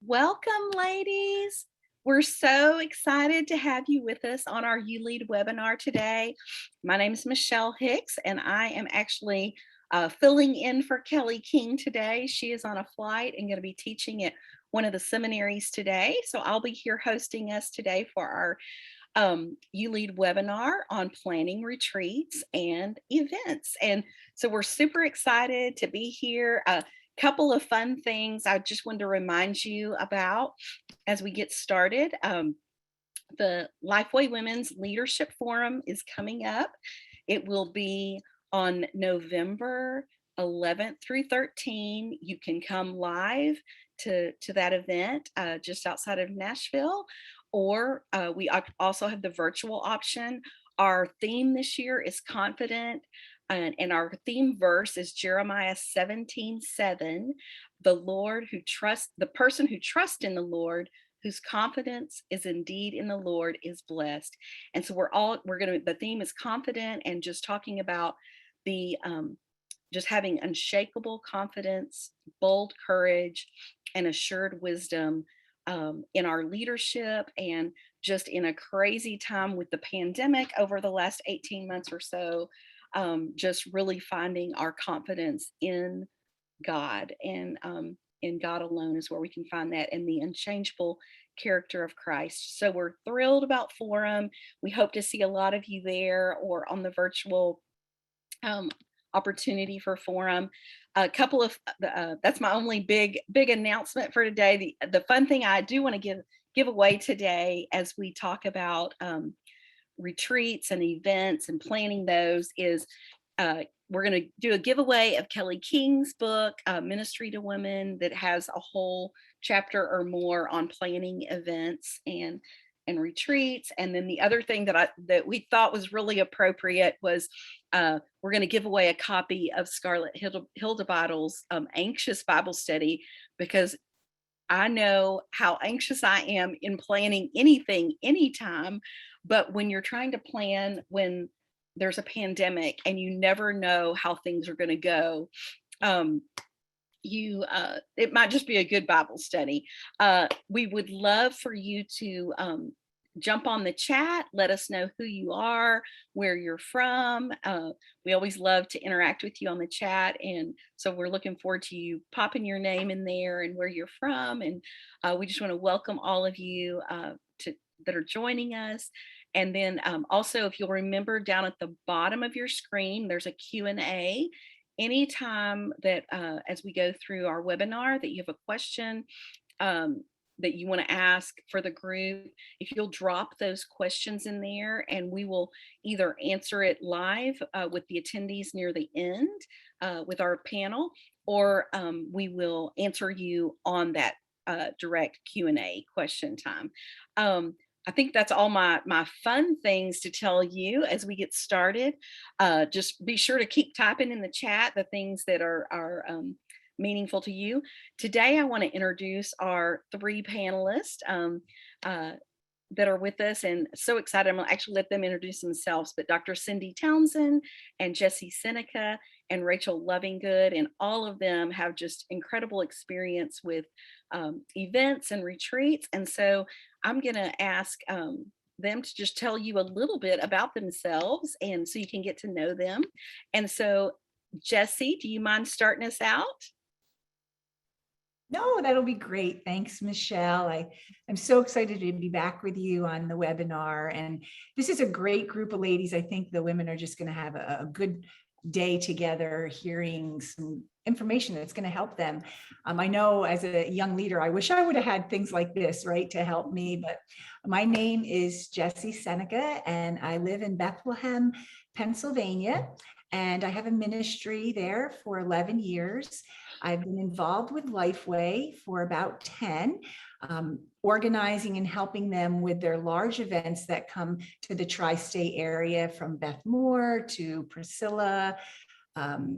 Welcome, ladies. We're so excited to have you with us on our You Lead webinar today. My name is Michelle Hicks, and I am actually filling in for Kelly King today. She is on a flight and going to be teaching at one of the seminaries today. So I'll be here hosting us today for our You Lead webinar on planning retreats and events. And so we're super excited to be here. Couple of fun things I just wanted to remind you about as we get started. The Lifeway Women's Leadership Forum is coming up. It will be on November 11th through 13th. You can come live to that event just outside of Nashville, or we also have the virtual option. Our theme this year is confident, and our theme verse is Jeremiah 17:7. The person who trusts in the Lord, whose confidence is indeed in the Lord, is blessed. And so the theme is confident, and just talking about the just having unshakable confidence, bold courage, and assured wisdom in our leadership, and just in a crazy time with the pandemic over the last 18 months or so, just really finding our confidence in God, and in God alone is where we can find that, in the unchangeable character of Christ. So we're thrilled about Forum. We hope to see a lot of you there or on the virtual um, opportunity for Forum. A couple of that's my only big announcement for today. The fun thing I do want to give away today, as we talk about retreats and events and planning those, is we're going to do a giveaway of Kelly King's book, Ministry to Women, that has a whole chapter or more on planning events and retreats. And then the other thing that we thought was really appropriate was we're going to give away a copy of Scarlett Hildebottel's Anxious Bible Study, because I know how anxious I am in planning anything, anytime. But when you're trying to plan when there's a pandemic and you never know how things are going to go, it might just be a good Bible study. We would love for you to jump on the chat, let us know who you are, where you're from. We always love to interact with you on the chat, and so we're looking forward to you popping your name in there and where you're from. And we just want to welcome all of you that are joining us. And then also, if you'll remember, down at the bottom of your screen, there's a Q&A. Anytime that as we go through our webinar that you have a question that you want to ask for the group, if you'll drop those questions in there, and we will either answer it live with the attendees near the end with our panel, or we will answer you on that direct Q&A question time. I think that's all my fun things to tell you as we get started. Just be sure to keep typing in the chat the things that are meaningful to you. Today, I want to introduce our three panelists that are with us, and so excited. I'm going to actually let them introduce themselves, but Dr. Cindy Townsend and Jessie Seneca and Rachel Lovingood, and all of them have just incredible experience with events and retreats. And so I'm going to ask them to just tell you a little bit about themselves, and so you can get to know them. And so, Jessie, do you mind starting us out? No, that'll be great. Thanks, Michelle. I'm so excited to be back with you on the webinar. And this is a great group of ladies. I think the women are just going to have a good day together, hearing some information that's going to help them. I know as a young leader, I wish I would have had things like this, right, to help me. But my name is Jessie Seneca, and I live in Bethlehem, Pennsylvania. And I have a ministry there for 11 years. I've been involved with Lifeway for about 10, organizing and helping them with their large events that come to the tri-state area, from Beth Moore to Priscilla,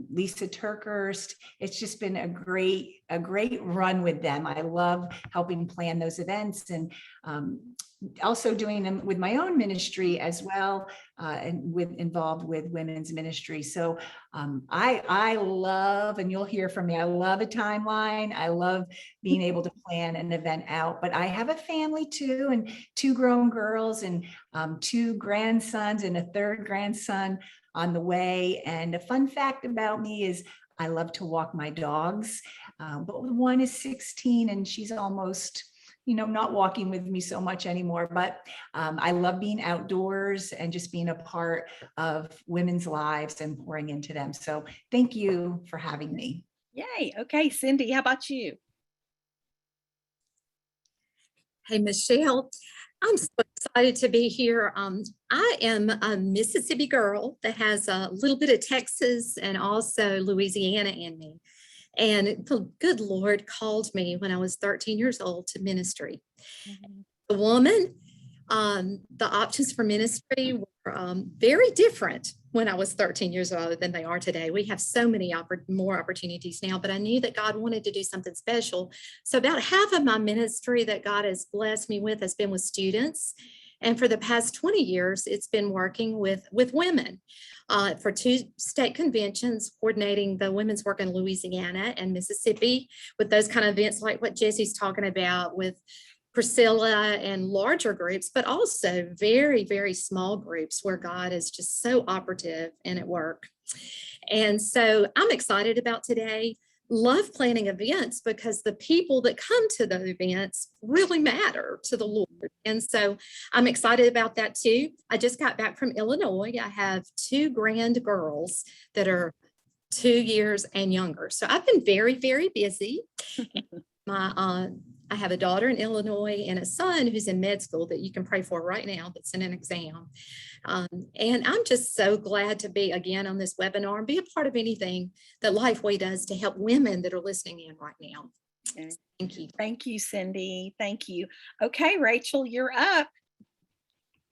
Lisa Turkhurst. It's just been a great run with them. I love helping plan those events. And also doing them with my own ministry as well, and involved with women's ministry. So I love, and you'll hear from me, I love a timeline. I love being able to plan an event out, but I have a family too, and two grown girls, and two grandsons, and a third grandson on the way. And a fun fact about me is I love to walk my dogs, but one is 16 and she's almost, not walking with me so much anymore, but I love being outdoors and just being a part of women's lives and pouring into them. So thank you for having me. Yay. Okay, Cindy, how about you? Hey, Michelle, I'm so excited to be here. I am a Mississippi girl that has a little bit of Texas and also Louisiana in me. And the good Lord called me when I was 13 years old to ministry. The woman, the options for ministry were very different when I was 13 years old than they are today. We have so many more opportunities now, but I knew that God wanted to do something special. So about half of my ministry that God has blessed me with has been with students. And for the past 20 years, it's been working with women for 2 state conventions, coordinating the women's work in Louisiana and Mississippi with those kind of events like what Jesse's talking about with Priscilla and larger groups, but also very, very small groups where God is just so operative and at work. And so I'm excited about today. Love planning events because the people that come to the events really matter to the Lord. And so I'm excited about that too. I just got back from Illinois. I have 2 grand girls that are 2 years and younger. So I've been very, very busy. I have a daughter in Illinois and a son who's in med school that you can pray for right now that's in an exam. And I'm just so glad to be again on this webinar and be a part of anything that Lifeway does to help women that are listening in right now. Okay. Thank you. Thank you, Cindy. Thank you. Okay, Rachel, you're up.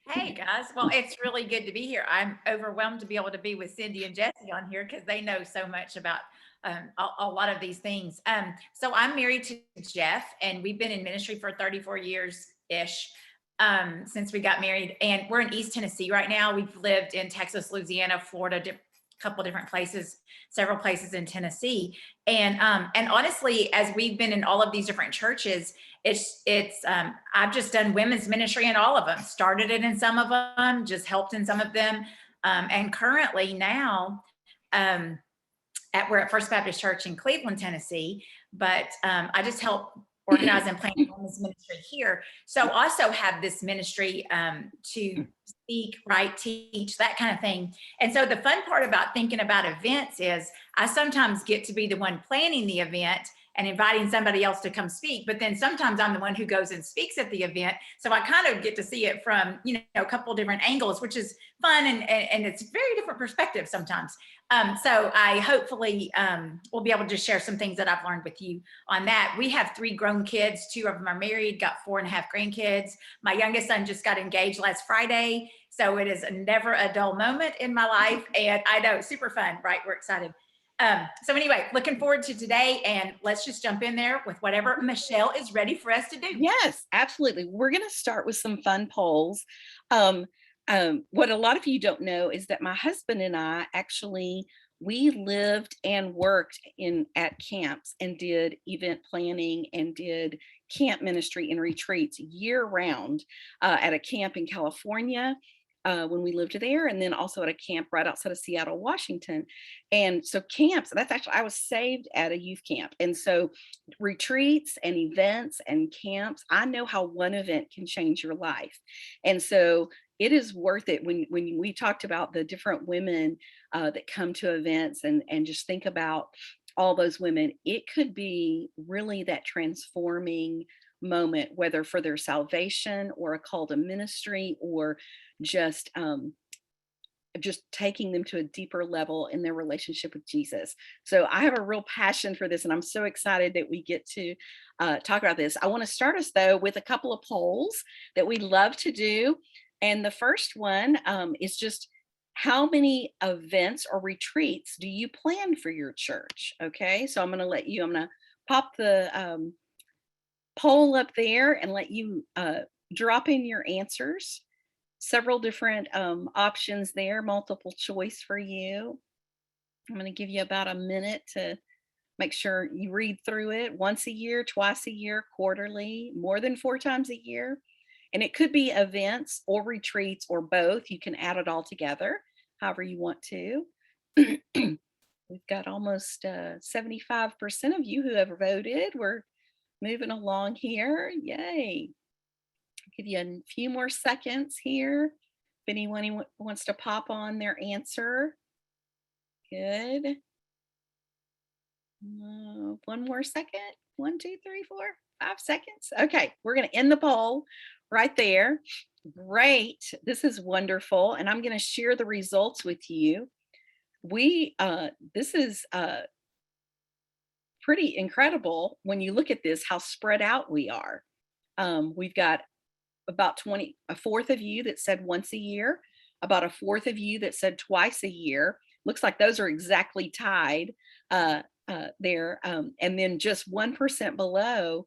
Hey guys, well, it's really good to be here. I'm overwhelmed to be able to be with Cindy and Jesse on here because they know so much about a lot of these things. So I'm married to Jeff, and we've been in ministry for 34 years-ish since we got married. And we're in East Tennessee right now. We've lived in Texas, Louisiana, Florida, couple different places, several places in Tennessee. And honestly, as we've been in all of these different churches, I've just done women's ministry in all of them, started it in some of them, just helped in some of them. And currently now, we're at First Baptist Church in Cleveland, Tennessee, but I just help organize and plan women's ministry here. So also have this ministry to speak, write, teach, that kind of thing. And so the fun part about thinking about events is I sometimes get to be the one planning the event and inviting somebody else to come speak, but then sometimes I'm the one who goes and speaks at the event. So I kind of get to see it from, a couple different angles, which is fun, and it's very different perspective sometimes. So I hopefully will be able to share some things that I've learned with you on that. We have 3 grown kids, 2 of them are married, got 4.5 grandkids. My youngest son just got engaged last Friday. So it is never a dull moment in my life. And I know, super fun, right? We're excited. So anyway, looking forward to today, and let's just jump in there with whatever Michelle is ready for us to do. Yes, absolutely. We're going to start with some fun polls. What a lot of you don't know is that my husband and I we lived and worked at camps and did event planning and did camp ministry and retreats year round at a camp in California. When we lived there, and then also at a camp right outside of Seattle, Washington. And so camps, I was saved at a youth camp. And so retreats and events and camps, I know how one event can change your life. And so it is worth it when we talked about the different women that come to events and just think about all those women, it could be really that transforming moment, whether for their salvation or a call to ministry or just taking them to a deeper level in their relationship with Jesus. So I have a real passion for this, and I'm so excited that we get to talk about this. I want to start us though with a couple of polls that we love to do. And the first one is just how many events or retreats do you plan for your church? Okay, so I'm going to pop the poll up there and let you drop in your answers. Several different options there, multiple choice for you. I'm going to give you about a minute to make sure you read through it once a year, twice a year, quarterly, more than 4 times a year. And it could be events or retreats or both. You can add it all together, however you want to. We've got almost 75% of you who have voted. We're moving along here. Yay. I'll give you a few more seconds here. If anyone wants to pop on their answer. Good. One more second. 1, 2, 3, 4, 5 seconds. Okay, we're going to end the poll right there. Great. This is wonderful. And I'm going to share the results with you. This is pretty incredible when you look at this, how spread out we are. We've got about a fourth of you that said once a year, about a fourth of you that said twice a year. Looks like those are exactly tied there. And then just 1% below,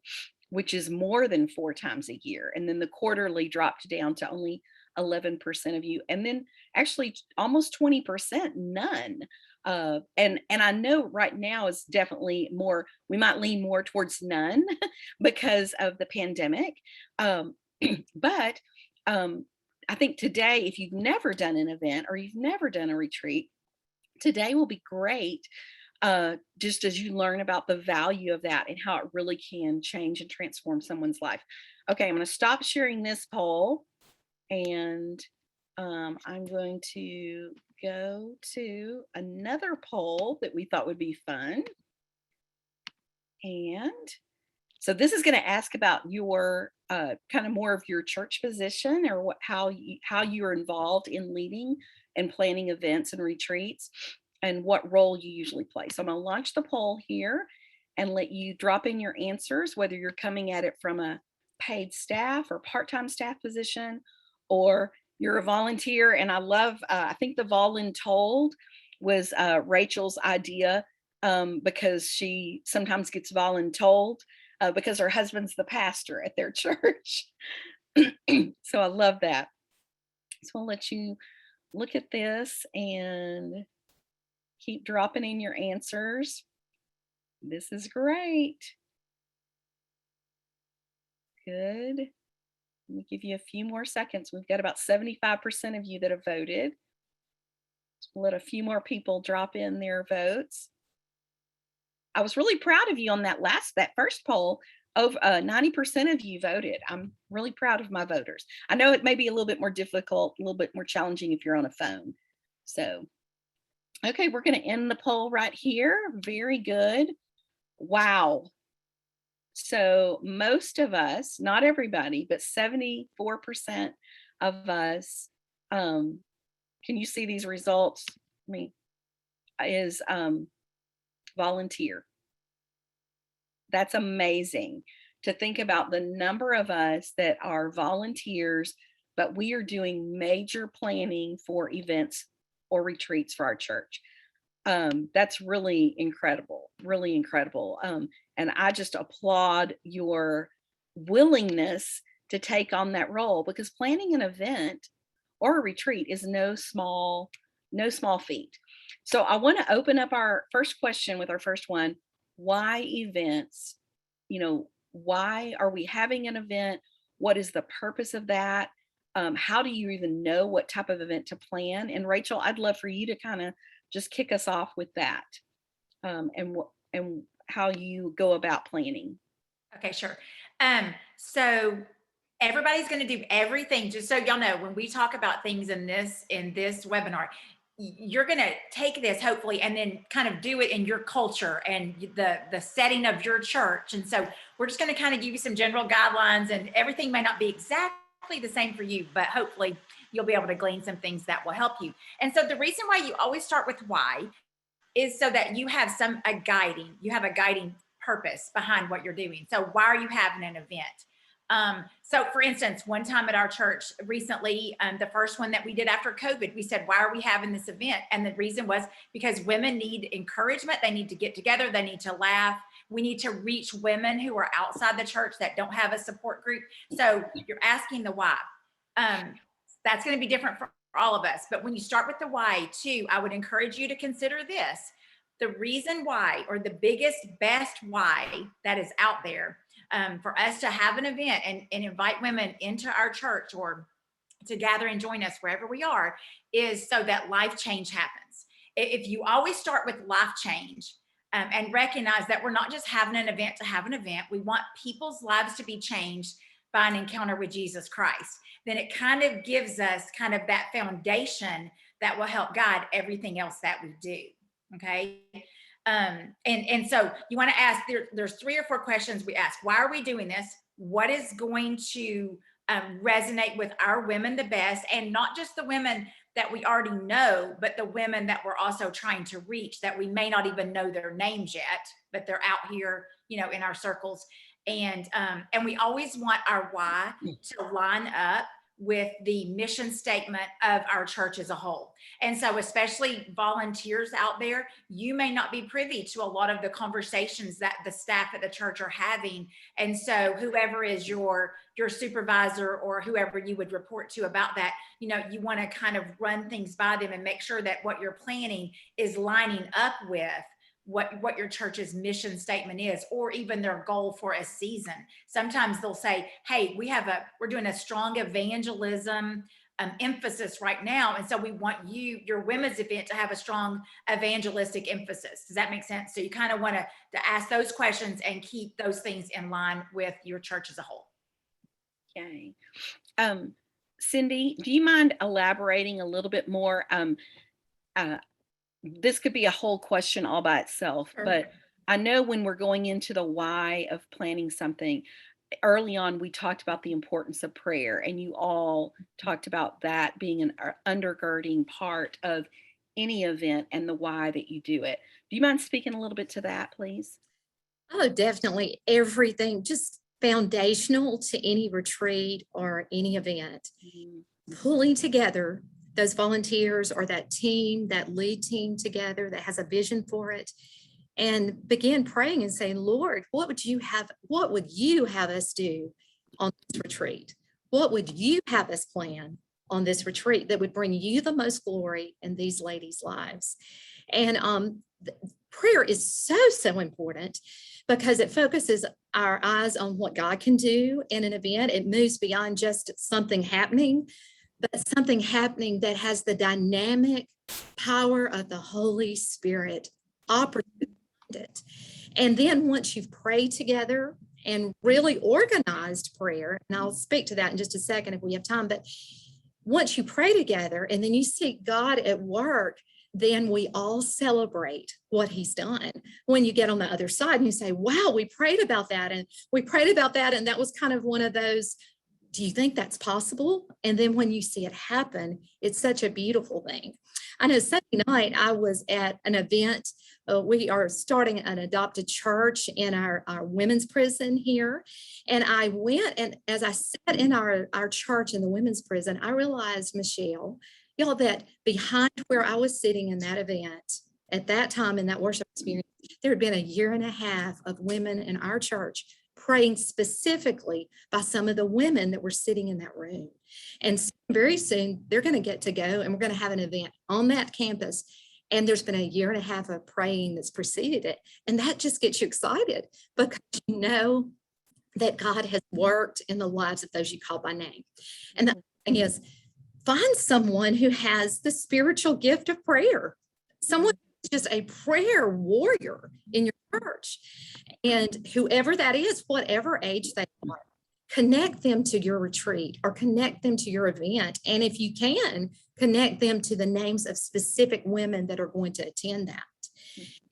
which is more than 4 times a year. And then the quarterly dropped down to only 11% of you. And then actually almost 20%, none. And I know right now is definitely more, we might lean more towards none because of the pandemic. But I think today, if you've never done an event or you've never done a retreat, today will be great. Just as you learn about the value of that and how it really can change and transform someone's life. Okay, I'm going to stop sharing this poll, and I'm going to go to another poll that we thought would be fun. And so this is going to ask about your kind of more of your church position, or how you are involved in leading and planning events and retreats, and what role you usually play. So I'm going to launch the poll here and let you drop in your answers, whether you're coming at it from a paid staff or part-time staff position, or you're a volunteer. And I love, I think the voluntold was Rachel's idea, because she sometimes gets voluntold because her husband's the pastor at their church. So I love that. So I'll let you look at this and keep dropping in your answers. This is great. Good. Let me give you a few more seconds. We've got about 75% of you that have voted. So we'll let a few more people drop in their votes. I was really proud of you on that first poll. Over 90% of you voted. I'm really proud of my voters. I know it may be a little bit more difficult, a little bit more challenging if you're on a phone. So, okay, we're going to end the poll right here. Very good. Wow. So most of us, not everybody, but 74% of us, can you see these results? Is volunteer. That's amazing to think about the number of us that are volunteers, but we are doing major planning for events or retreats for our church. That's really incredible, really incredible. And I just applaud your willingness to take on that role, because planning an event or a retreat is no small feat. So I want to open up our first question with our first one. Why events? Why are we having an event? What is the purpose of that? How do you even know what type of event to plan? And Rachel, I'd love for you to kind of just kick us off with that, and how you go about planning. Okay, sure. So everybody's going to do everything. Just so y'all know, when we talk about things in this webinar, you're going to take this hopefully and then kind of do it in your culture and the setting of your church. And so we're just going to kind of give you some general guidelines, and everything may not be exactly the same for you, but hopefully you'll be able to glean some things that will help you. And so the reason why you always start with why is so that you have a guiding purpose behind what you're doing. So why are you having an event? So for instance, one time at our church recently, the first one that we did after COVID, we said, why are we having this event? And the reason was because women need encouragement. They need to get together. They need to laugh. We need to reach women who are outside the church that don't have a support group. So you're asking the why. That's going to be different for all of us. But when you start with the why too, I would encourage you to consider this. The reason why, or the biggest, best why that is out there for us to have an event and invite women into our church or to gather and join us wherever we are, is so that life change happens. If you always start with life change and recognize that we're not just having an event to have an event, we want people's lives to be changed by an encounter with Jesus Christ, then it kind of gives us kind of that foundation that will help guide everything else that we do. Okay. And so you want to ask, there's 3 or 4 questions we ask. Why are we doing this? What is going to resonate with our women the best? And not just the women that we already know, but the women that we're also trying to reach that we may not even know their names yet, but they're out here, you know, in our circles. And we always want our why to line up with the mission statement of our church as a whole. And so especially volunteers out there, you may not be privy to a lot of the conversations that the staff at the church are having. And so whoever is your supervisor or whoever you would report to about that, you know, you want to kind of run things by them and make sure that what you're planning is lining up with what your church's mission statement is, or even their goal for a season. Sometimes they'll say, hey, we're doing a strong evangelism emphasis right now. And so we want your women's event to have a strong evangelistic emphasis. Does that make sense? So you kind of want to ask those questions and keep those things in line with your church as a whole. Okay. Cindy, do you mind elaborating a little bit more? This could be a whole question all by itself, but I know when we're going into the why of planning something, early on, we talked about the importance of prayer, and you all talked about that being an undergirding part of any event and the why that you do it. Do you mind speaking a little bit to that, please? Oh, definitely. Everything just foundational to any retreat or any event. Pulling together those volunteers or that team, that lead team together that has a vision for it, and begin praying and saying, Lord, what would you have us do on this retreat? What would you have us plan on this retreat that would bring you the most glory in these ladies' lives? And prayer is so important because it focuses our eyes on what God can do in an event. It moves beyond just something happening, but something happening that has the dynamic power of the Holy Spirit operating it. And then once you've prayed together and really organized prayer, and I'll speak to that in just a second if we have time, but once you pray together and then you see God at work, then we all celebrate what he's done. When you get on the other side and you say, wow, we prayed about that and we prayed about that, and that was kind of one of those, do you think that's possible? And then when you see it happen, it's such a beautiful thing. I know Sunday night I was at an event. We are starting an adopted church in our women's prison here. And I went, and as I sat in our church in the women's prison, I realized, Michelle, y'all, that behind where I was sitting in that event, at that time in that worship experience, there had been a 1.5 years of women in our church praying specifically by some of the women that were sitting in that room. And very soon they're going to get to go and we're going to have an event on that campus. And there's been a 1.5 years of praying that's preceded it. And that just gets you excited because you know that God has worked in the lives of those you call by name. And the thing is, find someone who has the spiritual gift of prayer, someone who's just a prayer warrior in your church. And whoever that is, whatever age they are, connect them to your retreat or connect them to your event. And if you can, connect them to the names of specific women that are going to attend that.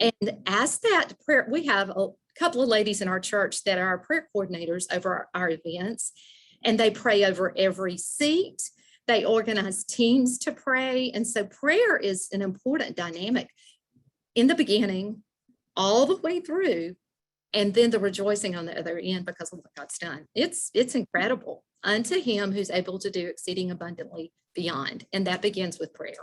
And ask that prayer. We have a couple of ladies in our church that are our prayer coordinators over our events, and they pray over every seat. They organize teams to pray. And so prayer is an important dynamic in the beginning, all the way through, and then the rejoicing on the other end because of what God's done. It's incredible. Unto him who's able to do exceeding abundantly beyond. And that begins with prayer.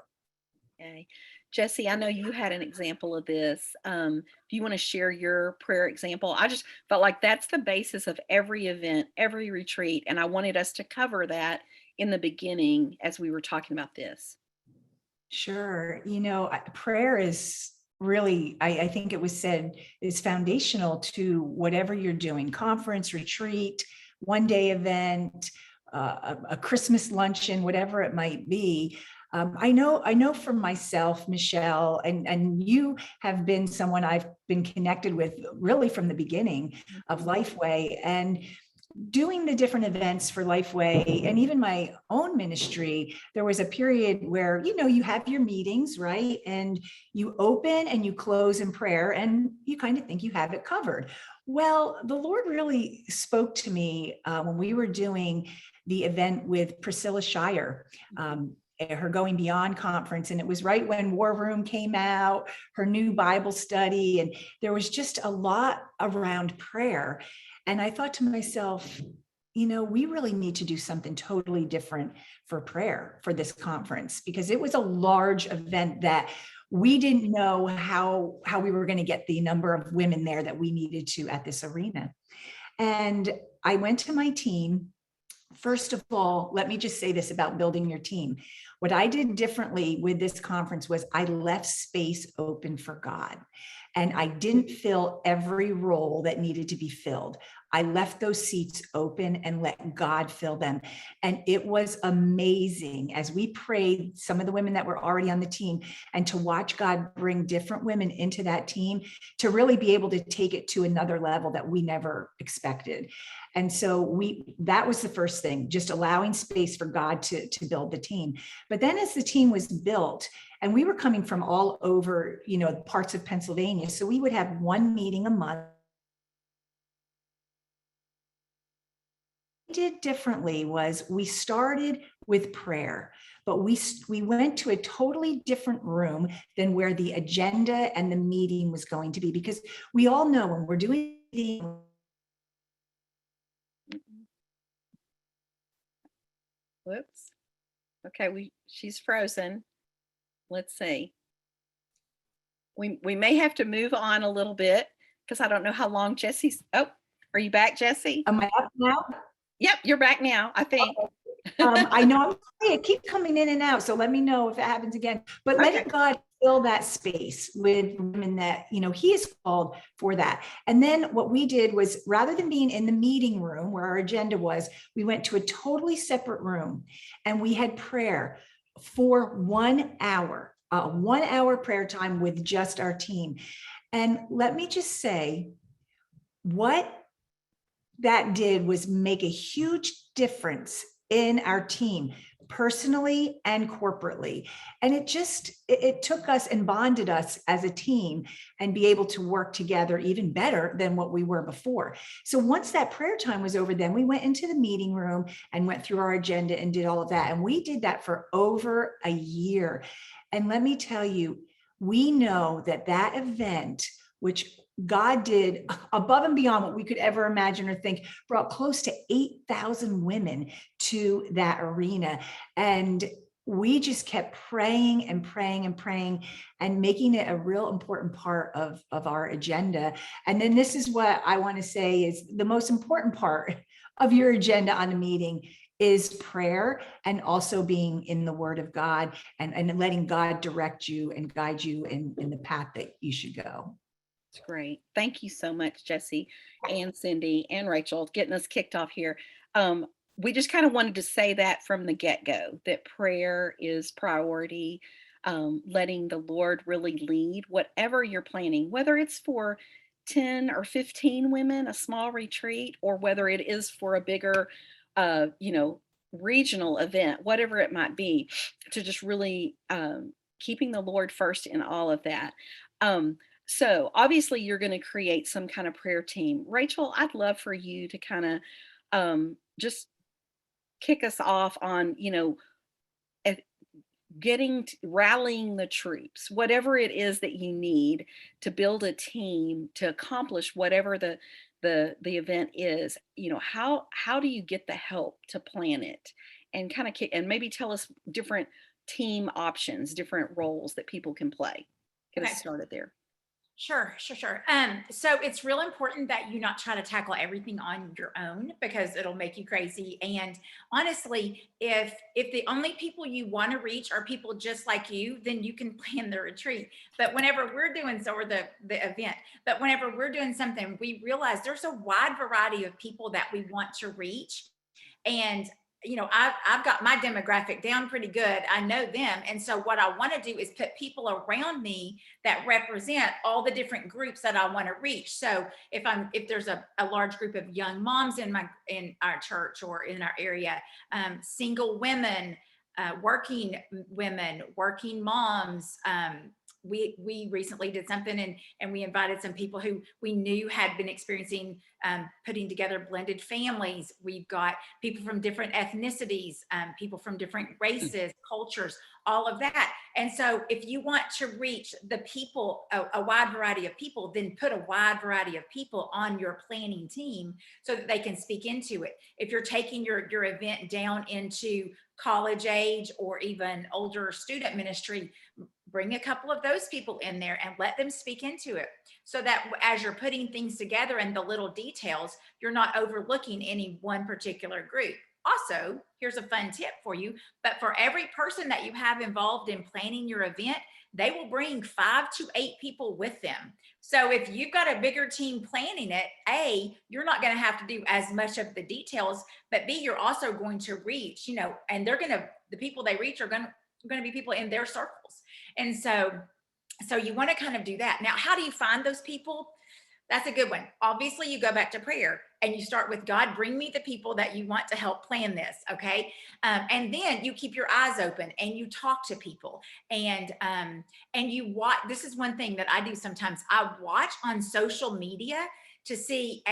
Okay. Jesse, I know you had an example of this. Do you want to share your prayer example? I just felt like that's the basis of every event, every retreat. And I wanted us to cover that in the beginning as we were talking about this. Sure. Prayer is really, I think it was said, is foundational to whatever you're doing, conference, retreat, one day event, a Christmas luncheon, whatever it might be. I know for myself, Michelle, and you have been someone I've been connected with really from the beginning of Lifeway, and doing the different events for Lifeway and even my own ministry, there was a period where, you have your meetings, right? And you open and you close in prayer and you kind of think you have it covered. Well, the Lord really spoke to me when we were doing the event with Priscilla Shire, her Going Beyond conference. And it was right when War Room came out, her new Bible study, and there was just a lot around prayer. And I thought to myself, we really need to do something totally different for prayer for this conference, because it was a large event that we didn't know how we were going to get the number of women there that we needed to at this arena. And I went to my team. First of all, let me just say this about building your team. What I did differently with this conference was I left space open for God. And I didn't fill every role that needed to be filled. I left those seats open and let God fill them. And it was amazing as we prayed, some of the women that were already on the team, and to watch God bring different women into that team to really be able to take it to another level that we never expected. And so that was the first thing, just allowing space for God to build the team. But then as the team was built, and we were coming from all over, parts of Pennsylvania, so we would have one meeting a month. What we did differently was we started with prayer, but we went to a totally different room than where the agenda and the meeting was going to be, because we all know when we're doing Whoops. Okay, she's frozen. Let's see. We may have to move on a little bit because I don't know how long Jesse's. Oh, are you back, Jesse? Am I up now? Yep, you're back now, I think. I know I'm sorry, it keeps coming in and out, so let me know if it happens again. But letting God fill that space with women that, he is called for that. And then what we did was, rather than being in the meeting room where our agenda was, we went to a totally separate room and we had prayer for 1 hour, 1 hour prayer time with just our team. And let me just say, what that did was make a huge difference in our team, personally and corporately. And it took us and bonded us as a team and be able to work together even better than what we were before. So once that prayer time was over, then we went into the meeting room and went through our agenda and did all of that. And we did that for over a year. And let me tell you, we know that event, which God did above and beyond what we could ever imagine or think, brought close to 8,000 women to that arena. And we just kept praying and praying and praying and making it a real important part of our agenda. And then this is what I want to say is the most important part of your agenda on the meeting is prayer, and also being in the Word of God and letting God direct you and guide you in the path that you should go. It's great. Thank you so much, Jesse and Cindy and Rachel, getting us kicked off here. We just kind of wanted to say that from the get-go, that prayer is priority, letting the Lord really lead whatever you're planning, whether it's for 10 or 15 women, a small retreat, or whether it is for a bigger, regional event, whatever it might be, to just really keeping the Lord first in all of that. So obviously you're going to create some kind of prayer team. Rachel, I'd love for you to kind of just kick us off on, rallying the troops, whatever it is that you need to build a team to accomplish whatever the event is. How do you get the help to plan it, and kind of and maybe tell us different team options, different roles that people can play. Get Okay. us started there. Sure. So it's real important that you not try to tackle everything on your own, because it'll make you crazy. And honestly, if the only people you want to reach are people just like you, then you can plan the retreat. But whenever we're doing so, or the event, but whenever we're doing something, we realize there's a wide variety of people that we want to reach. And I've got my demographic down pretty good. I know them. And so what I want to do is put people around me that represent all the different groups that I want to reach. So if there's a large group of young moms in our church or in our area, single women, working women, working moms, we recently did something, and we invited some people who we knew had been experiencing putting together blended families. We've got people from different ethnicities, people from different races, cultures, all of that. And so if you want to reach the people, a wide variety of people, then put a wide variety of people on your planning team so that they can speak into it. If you're taking your event down into college age or even older student ministry, bring a couple of those people in there and let them speak into it, so that as you're putting things together and the little details, you're not overlooking any one particular group. Also, here's a fun tip for you, but for every person that you have involved in planning your event, they will bring 5 to 8 people with them. So if you've got a bigger team planning it, A, you're not going to have to do as much of the details, but B, you're also going to reach, and the people they reach are going to be people in their circles. And so you want to kind of do that. Now, how do you find those people? That's a good one. Obviously, you go back to prayer and you start with, God, bring me the people that you want to help plan this. Okay. And then you keep your eyes open and you talk to people, and you watch. This is one thing that I do sometimes. I watch on social media to see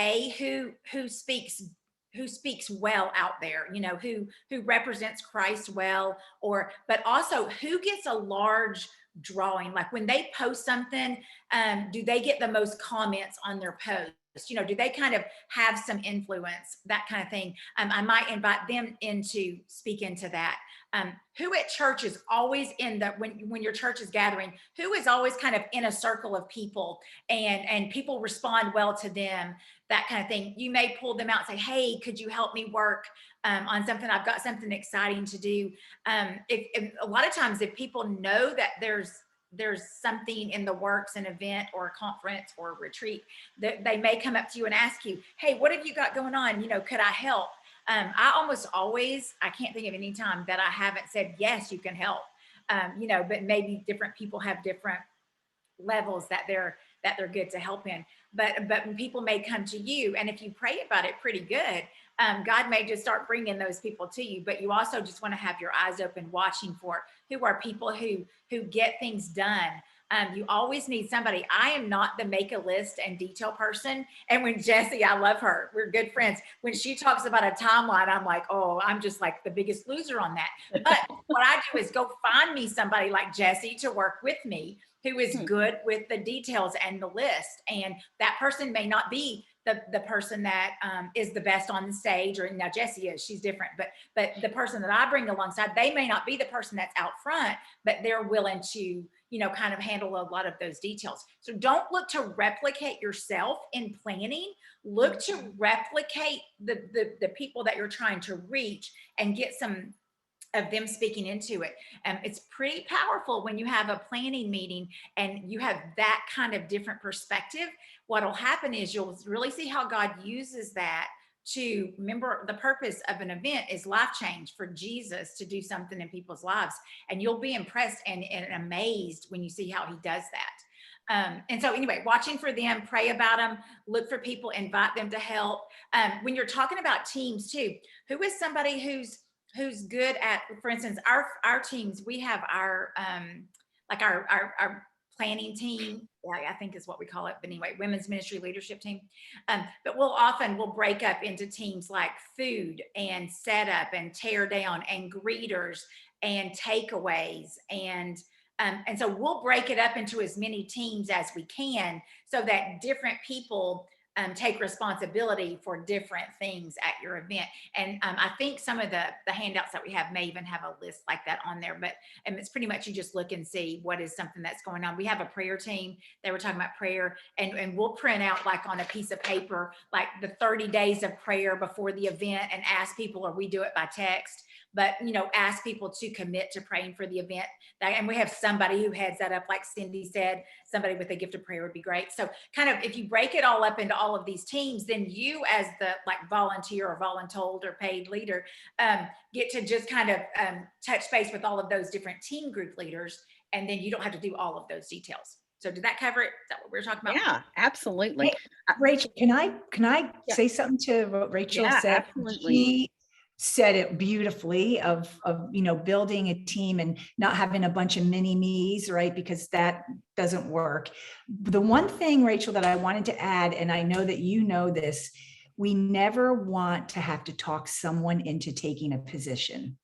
who speaks well out there, who represents Christ well, but also who gets a large drawing. Like when they post something, do they get the most comments on their post? Do they kind of have some influence, that kind of thing? I might invite them in to speak into that. Who at church is always when your church is gathering, who is always kind of in a circle of people, and people respond well to them, that kind of thing. You may pull them out and say, hey, could you help me work on something? I've got something exciting to do. If a lot of times, if people know that there's something in the works, an event or a conference or a retreat, that they may come up to you and ask you, hey, what have you got going on? Could I help? I almost always, I can't think of any time that I haven't said, yes, you can help. But maybe different people have different levels that they're good to help in. But when people may come to you, and if you pray about it pretty good, God may just start bringing those people to you. But you also just want to have your eyes open, watching for who are people who get things done. You always need somebody. I am not the make a list and detail person. And when Jessie, I love her, we're good friends. When she talks about a timeline, I'm like, oh, I'm just like the biggest loser on that. But what I do is go find me somebody like Jessie to work with me, who is good with the details and the list. And that person may not be the person that is the best on the stage, or now Jessie is, she's different, but the person that I bring alongside, they may not be the person that's out front, but they're willing to, kind of handle a lot of those details. So don't look to replicate yourself in planning. Look to replicate the people that you're trying to reach and get some of them speaking into it. It's pretty powerful when you have a planning meeting and you have that kind of different perspective. What'll happen is you'll really see how God uses that to remember the purpose of an event is life change, for Jesus to do something in people's lives. And you'll be impressed and amazed when you see how he does that. And so anyway, watching for them, pray about them, look for people, invite them to help. When you're talking about teams too, who is somebody who's good at, for instance, our teams, we have our planning team, I think is what we call it, but anyway, women's ministry leadership team. But we'll break up into teams like food and setup and tear down and greeters and takeaways and so we'll break it up into as many teams as we can so that different people take responsibility for different things at your event. And I think some of the handouts that we have may even have a list like that on there, but it's pretty much you just look and see what is something that's going on. We have a prayer team. They were talking about prayer, and we'll print out like on a piece of paper, like the 30 days of prayer before the event and ask people, or we do it by text, but ask people to commit to praying for the event. And we have somebody who heads that up, like Cindy said, somebody with a gift of prayer would be great. So kind of if you break it all up into all of these teams, then you as the like volunteer or voluntold or paid leader get to just kind of touch base with all of those different team group leaders, and then you don't have to do all of those details. So did that cover it? Is that what we were talking about? Yeah, absolutely. Hey, Rachel, can I say something to what Rachel said? Absolutely. She said it beautifully of building a team and not having a bunch of mini me's, right? Because that doesn't work. The one thing, Rachel, that I wanted to add, and I know that you know this, we never want to have to talk someone into taking a position.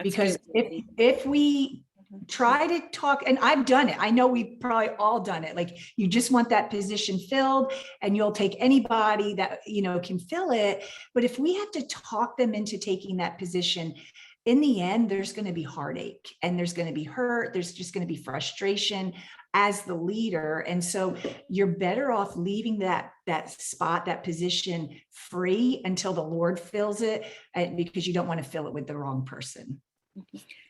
Because if we try to talk, and I've done it, I know we've probably all done it, like you just want that position filled and you'll take anybody that can fill it. But if we have to talk them into taking that position, in the end there's going to be heartache and there's going to be hurt, there's just going to be frustration as the leader. And so you're better off leaving that spot, that position free until the Lord fills it, because you don't want to fill it with the wrong person.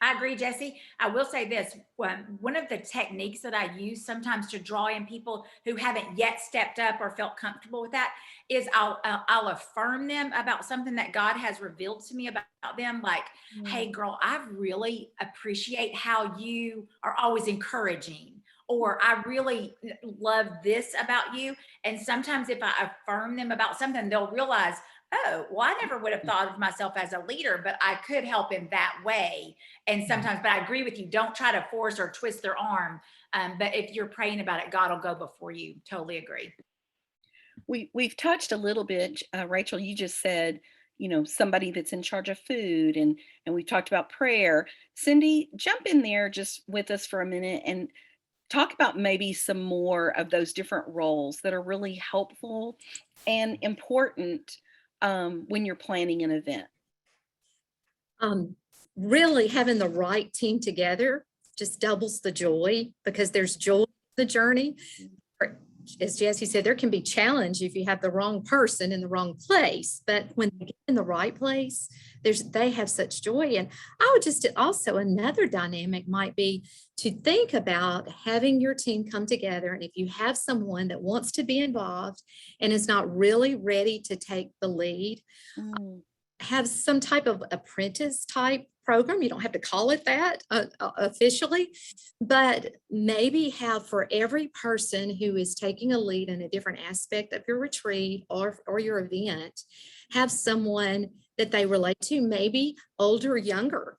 I agree, Jesse. I will say this, one of the techniques that I use sometimes to draw in people who haven't yet stepped up or felt comfortable with that is I'll affirm them about something that God has revealed to me about them. Like, hey girl, I really appreciate how you are always encouraging, or I really love this about you. And sometimes if I affirm them about something, they'll realize, oh, well, I never would have thought of myself as a leader, but I could help in that way. And sometimes, but I agree with you, don't try to force or twist their arm. But if you're praying about it, God will go before you. Totally agree. We've touched a little bit, Rachel, you just said, somebody that's in charge of food, and we've talked about prayer. Cindy, jump in there just with us for a minute and talk about maybe some more of those different roles that are really helpful and important when you're planning an event. Really having the right team together just doubles the joy, because there's joy in the journey. As Jesse said, there can be challenge if you have the wrong person in the wrong place, but when they get in the right place, they have such joy. And I would just also, another dynamic might be to think about having your team come together. And if you have someone that wants to be involved and is not really ready to take the lead, have some type of apprentice type program. You don't have to call it that officially, but maybe have for every person who is taking a lead in a different aspect of your retreat or your event, have someone that they relate to, maybe older or younger,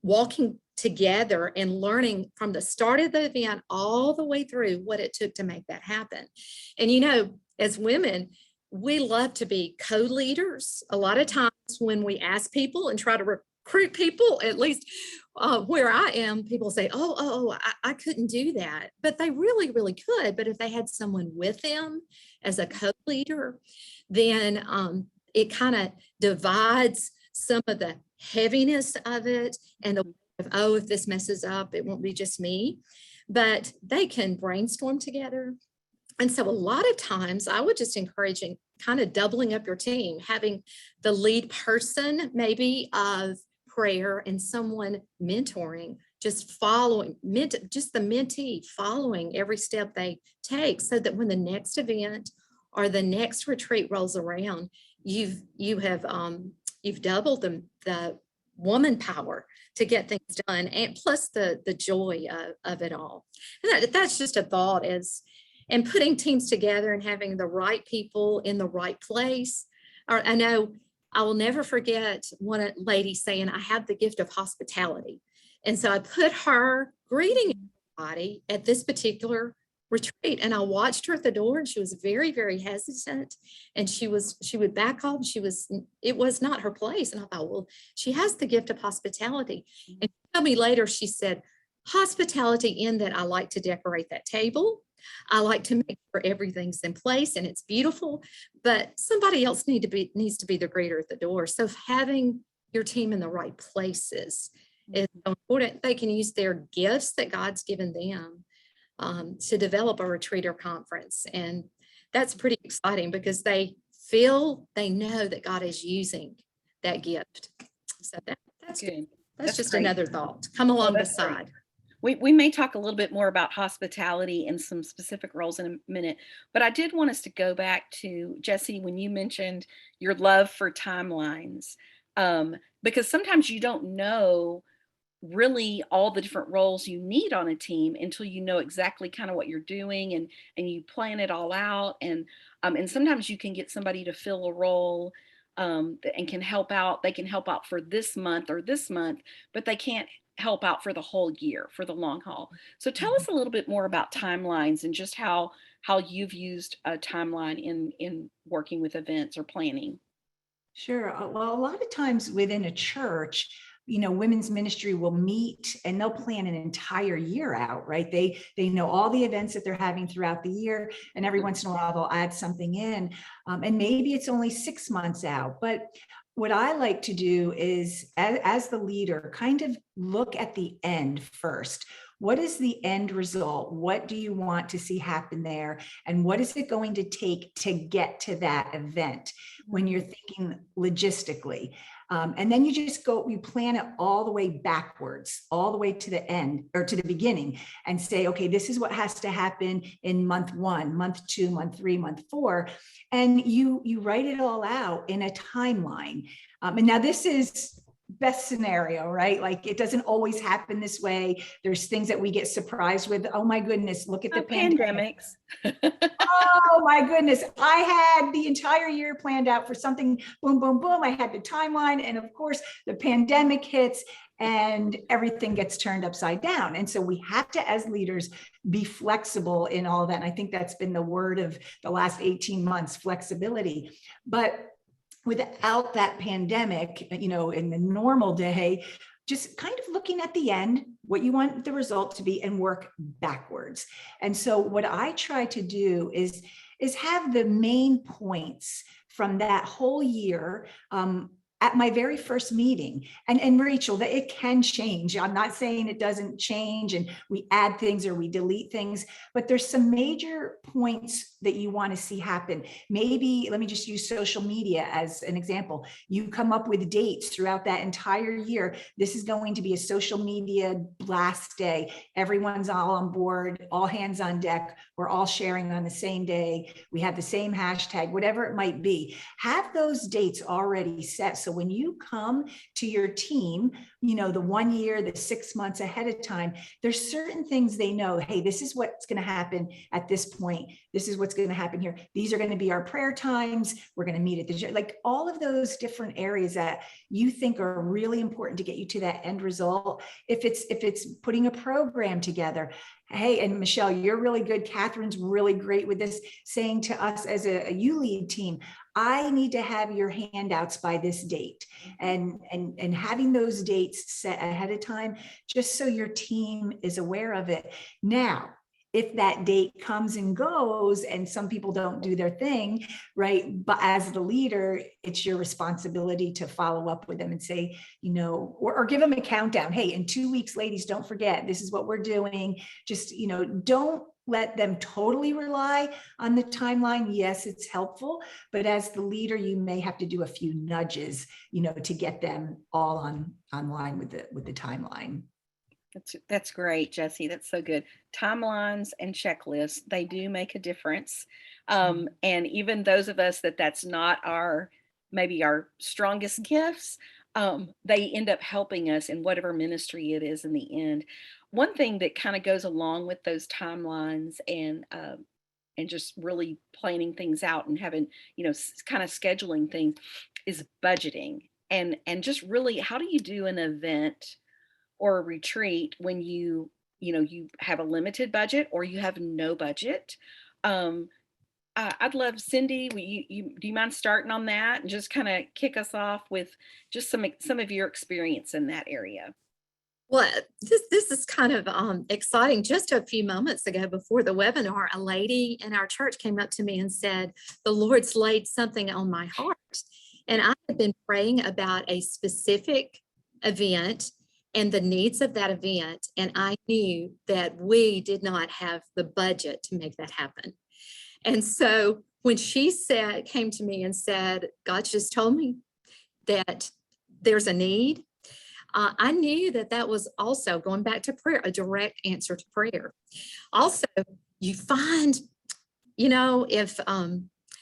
walking together and learning from the start of the event all the way through what it took to make that happen. And as women, we love to be co-leaders. A lot of times when we ask people and try to recruit people, at least where I am, people say, I couldn't do that. But they really, really could. But if they had someone with them as a co-leader, then it kind of divides some of the heaviness of it and if this messes up, it won't be just me. But they can brainstorm together. And so a lot of times I would just encourage kind of doubling up your team, having the lead person maybe of prayer and someone mentoring, just following, just the mentee following every step they take, so that when the next event or the next retreat rolls around, you've doubled the woman power to get things done, and plus the joy of it all. And that's just a thought, and putting teams together and having the right people in the right place. I know I will never forget one lady saying, I have the gift of hospitality. And so I put her greeting everybody at this particular retreat. And I watched her at the door, and she was very, very hesitant. And she would back off. It was not her place. And I thought, well, she has the gift of hospitality. And she told me later, she said, hospitality in that I like to decorate that table. I like to make sure everything's in place and it's beautiful, but somebody else needs to be the greeter at the door. So having your team in the right places is so important. They can use their gifts that God's given them to develop a retreat or conference. And that's pretty exciting because they know that God is using that gift. So that's good. That's just great. Another thought. Come along beside. We may talk a little bit more about hospitality and some specific roles in a minute, but I did want us to go back to Jesse when you mentioned your love for timelines, because sometimes you don't know really all the different roles you need on a team until you know exactly kind of what you're doing, and you plan it all out, and sometimes you can get somebody to fill a role and can help out. They can help out for this month or this month, but they can't help out for the whole year, for the long haul. So tell us a little bit more about timelines and just how you've used a timeline in working with events or planning. Sure. Well, a lot of times within a church, women's ministry will meet and they'll plan an entire year out, right? They know all the events that they're having throughout the year, and every once in a while they'll add something in, and maybe it's only 6 months out. But what I like to do is, as the leader, kind of look at the end first. What is the end result? What do you want to see happen there? And what is it going to take to get to that event when you're thinking logistically? And then you plan it all the way backwards, all the way to the end or to the beginning, and say, okay, this is what has to happen in month 1, month 2, month 3, month 4. And you write it all out in a timeline. And now this is best scenario, right? Like, it doesn't always happen this way. There's things that we get surprised with. Oh my goodness, look at the pandemics. Oh my goodness. I had the entire year planned out for something. Boom, boom, boom. I had the timeline. And of course, the pandemic hits and everything gets turned upside down. And so we have to, as leaders, be flexible in all of that. And I think that's been the word of the last 18 months, flexibility. But without that pandemic, in the normal day, just kind of looking at the end, what you want the result to be, and work backwards. And so what I try to do is have the main points from that whole year at my very first meeting. And Rachel, that it can change. I'm not saying it doesn't change and we add things or we delete things, but there's some major points that you want to see happen. Maybe, let me just use social media as an example. You come up with dates throughout that entire year. This is going to be a social media blast day. Everyone's all on board, all hands on deck. We're all sharing on the same day. We have the same hashtag, whatever it might be. Have those dates already set. So when you come to your team, the 1 year, the 6 months ahead of time, there's certain things they know. Hey, this is what's going to happen at this point. This is what's going to happen here. These are going to be our prayer times. We're going to meet at the, like, all of those different areas that you think are really important to get you to that end result. If it's putting a program together, hey, and Michelle, you're really good. Catherine's really great with this, saying to us as a you lead team, I need to have your handouts by this date, and having those dates set ahead of time, just so your team is aware of it. Now, if that date comes and goes and some people don't do their thing, right? But as the leader, it's your responsibility to follow up with them and say, or give them a countdown. Hey, in 2 weeks, ladies, don't forget, this is what we're doing. Just, don't let them totally rely on the timeline. Yes, it's helpful, but as the leader, you may have to do a few nudges, to get them all online with the timeline. That's great, Jesse. That's so good. Timelines and checklists, they do make a difference. And even those of us that's not maybe our strongest gifts, they end up helping us in whatever ministry it is in the end. One thing that kind of goes along with those timelines and just really planning things out and having, kind of scheduling things is budgeting. And just really, how do you do an event or a retreat when you you have a limited budget or you have no budget. Um, I'd love, Cindy, do you mind starting on that and just kind of kick us off with just some of your experience in that area? Well, this is kind of exciting. Just a few moments ago before the webinar, a lady in our church came up to me and said, "The Lord's laid something on my heart." And I had been praying about a specific event and the needs of that event. And I knew that we did not have the budget to make that happen. And so when she came to me and said, "God just told me that there's a need," I knew that that was also going back to prayer, a direct answer to prayer. Also, you find, if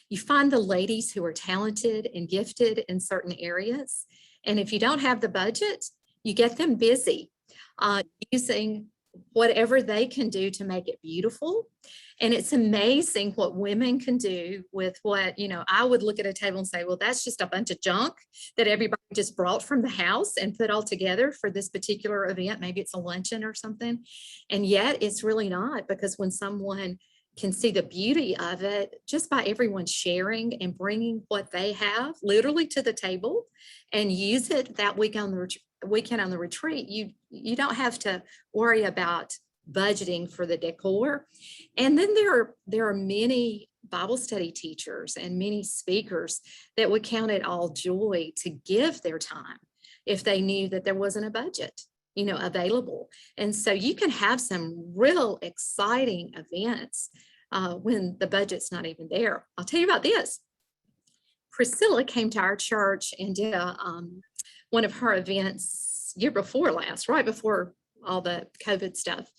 you find the ladies who are talented and gifted in certain areas, and if you don't have the budget, you get them busy using whatever they can do to make it beautiful. And it's amazing what women can do with what, I would look at a table and say, well, that's just a bunch of junk that everybody just brought from the house and put all together for this particular event. Maybe it's a luncheon or something. And yet it's really not, because when someone can see the beauty of it just by everyone sharing and bringing what they have literally to the table and use it that weekend on the retreat, you don't have to worry about budgeting for the decor. And then there are many Bible study teachers and many speakers that would count it all joy to give their time if they knew that there wasn't a budget available. And so you can have some real exciting events when the budget's not even there. I'll tell you about this. Priscilla came to our church and did one of her events year before last, right before all the COVID stuff.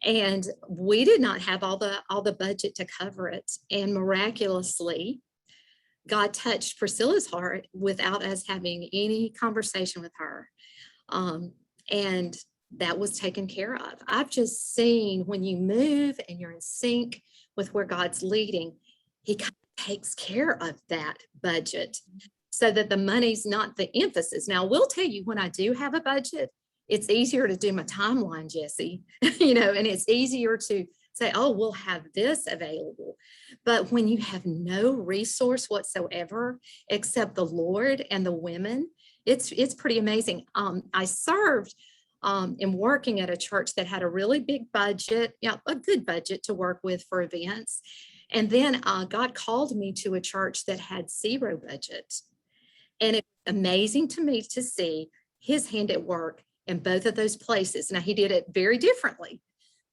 And we did not have all the budget to cover it. And miraculously, God touched Priscilla's heart without us having any conversation with her. And that was taken care of. I've just seen when you move and you're in sync with where God's leading, he kind of takes care of that budget so that the money's not the emphasis. Now, I will tell you, when I do have a budget, it's easier to do my timeline, Jesse, and it's easier to say, oh, we'll have this available. But when you have no resource whatsoever except the Lord and the women, it's pretty amazing. I served in working at a church that had a really big budget, a good budget to work with for events. And then God called me to a church that had zero budget. And it's amazing to me to see his hand at work in both of those places. Now, he did it very differently,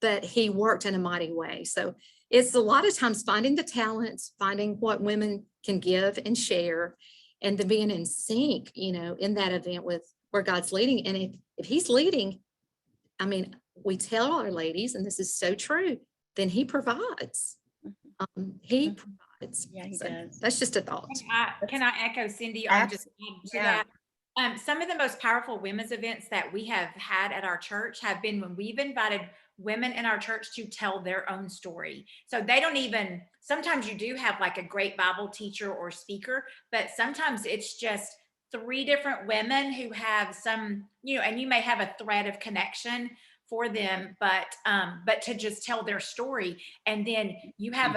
but he worked in a mighty way. So it's a lot of times finding the talents, finding what women can give and share, and then being in sync, in that event with where God's leading. And if he's leading, we tell our ladies, and this is so true, then he provides. He provides. Yeah, he does. That's just a thought. Can I echo Cindy on just to that? Some of the most powerful women's events that we have had at our church have been when we've invited women in our church to tell their own story. So they don't even, sometimes you do have like a great Bible teacher or speaker, but sometimes it's just 3 different women who have some, and you may have a thread of connection for them, but to just tell their story. And then you have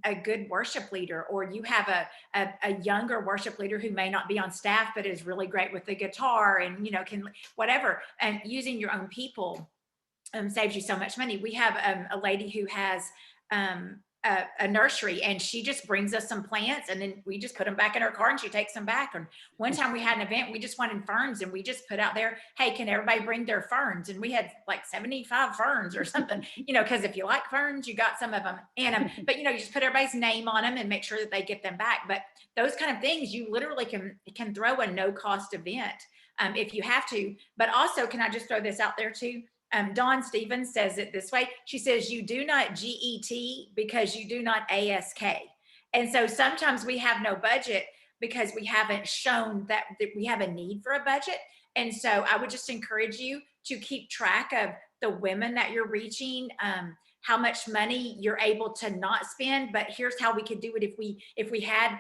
a good worship leader, or you have a younger worship leader who may not be on staff, but is really great with the guitar and, can whatever, and using your own people saves you so much money. We have a lady who has a nursery, and she just brings us some plants, and then we just put them back in her car and she takes them back. And one time we had an event, we just wanted ferns, and we just put out there, hey, can everybody bring their ferns? And we had like 75 ferns or something, because if you like ferns, you got some of them. And but you just put everybody's name on them and make sure that they get them back. But those kind of things, you literally can throw a no cost event if you have to. But also, can I just throw this out there too? Dawn Stevens says it this way. She says, you do not GET because you do not ASK. And so sometimes we have no budget because we haven't shown that we have a need for a budget. And so I would just encourage you to keep track of the women that you're reaching, how much money you're able to not spend, but here's how we could do it if we had,